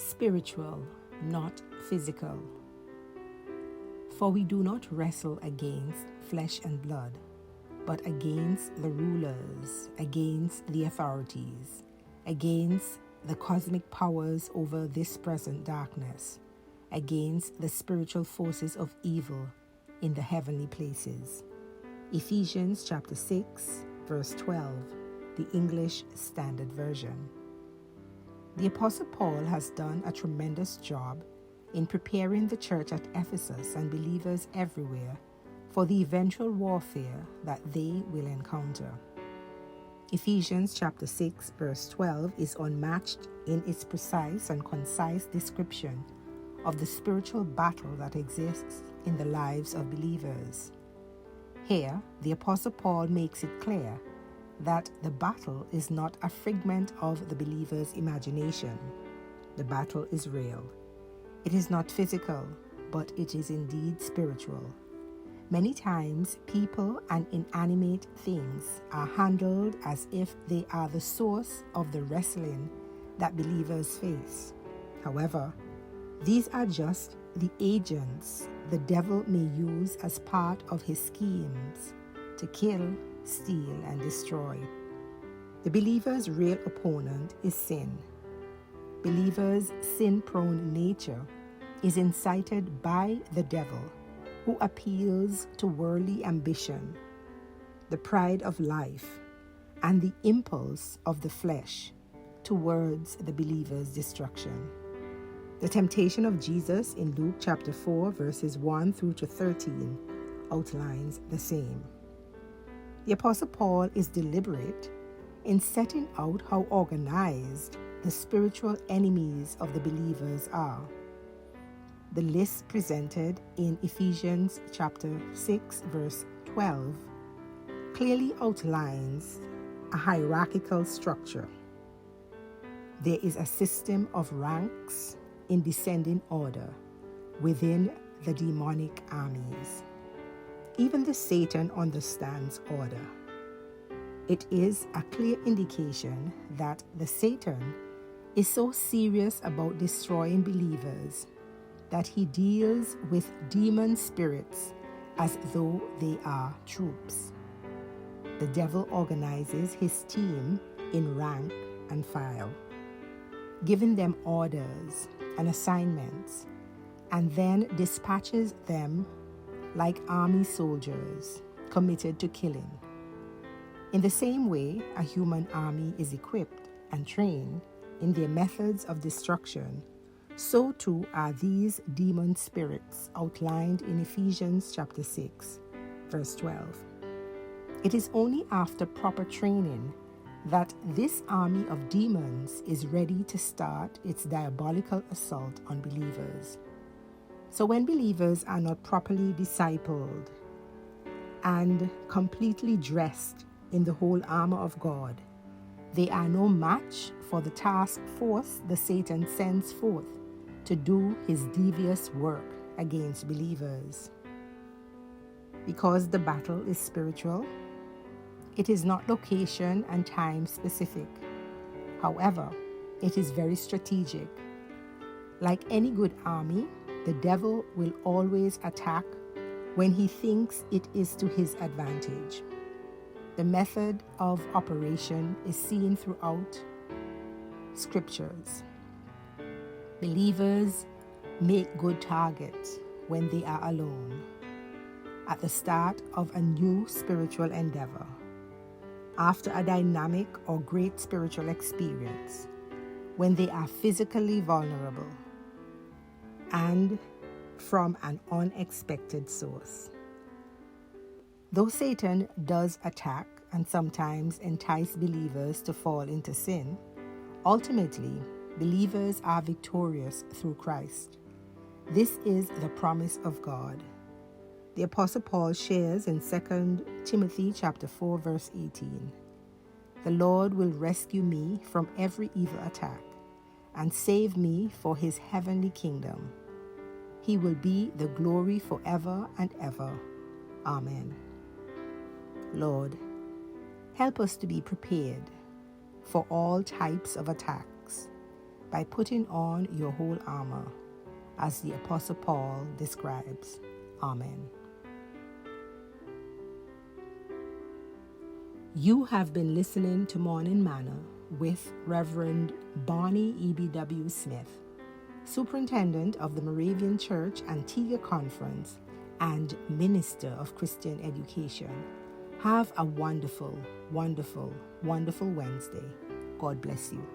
spiritual, not physical. For we do not wrestle against flesh and blood, but against the rulers, against the authorities, against the cosmic powers over this present darkness, against the spiritual forces of evil in the heavenly places. Ephesians chapter 6, verse 12, the English Standard Version. The Apostle Paul has done a tremendous job in preparing the church at Ephesus and believers everywhere for the eventual warfare that they will encounter. Ephesians chapter 6, verse 12 is unmatched in its precise and concise description of the spiritual battle that exists in the lives of believers. Here, the Apostle Paul makes it clear that the battle is not a figment of the believer's imagination. The battle is real. It is not physical, but it is indeed spiritual. Many times, people and inanimate things are handled as if they are the source of the wrestling that believers face. However, these are just the agents the devil may use as part of his schemes to kill, steal, and destroy. The believer's real opponent is sin. Believers' sin-prone nature is incited by the devil, who appeals to worldly ambition, the pride of life, and the impulse of the flesh towards the believer's destruction. The temptation of Jesus in Luke chapter 4, verses 1 through to 13 outlines the same. The Apostle Paul is deliberate in setting out how organized the spiritual enemies of the believers are. The list presented in Ephesians chapter 6, verse 12 clearly outlines a hierarchical structure. There is a system of ranks in descending order within the demonic armies. Even the Satan understands order. It is a clear indication that the Satan is so serious about destroying believers that he deals with demon spirits as though they are troops. The devil organizes his team in rank and file, giving them orders and assignments, and then dispatches them like army soldiers committed to killing. In the same way, a human army is equipped and trained in their methods of destruction, so too are these demon spirits outlined in Ephesians chapter 6, verse 12. It is only after proper training that this army of demons is ready to start its diabolical assault on believers. So when believers are not properly discipled and completely dressed in the whole armor of God, they are no match for the task force the Satan sends forth to do his devious work against believers. Because the battle is spiritual, it is not location and time specific. However, it is very strategic. Like any good army, the devil will always attack when he thinks it is to his advantage. The method of operation is seen throughout scriptures. Believers make good targets when they are alone, at the start of a new spiritual endeavor, after a dynamic or great spiritual experience, when they are physically vulnerable, and from an unexpected source. Though Satan does attack and sometimes entice believers to fall into sin, ultimately, believers are victorious through Christ. This is the promise of God. The Apostle Paul shares in 2 Timothy chapter 4, verse 18. The Lord will rescue me from every evil attack and save me for his heavenly kingdom. He will be the glory forever and ever. Amen. Lord, help us to be prepared for all types of attacks, by putting on your whole armor, as the Apostle Paul describes. Amen. You have been listening to Morning Manna with Reverend Bonnie EBW Smith, Superintendent of the Moravian Church Antigua Conference and Minister of Christian Education. Have a wonderful, wonderful, wonderful Wednesday. God bless you.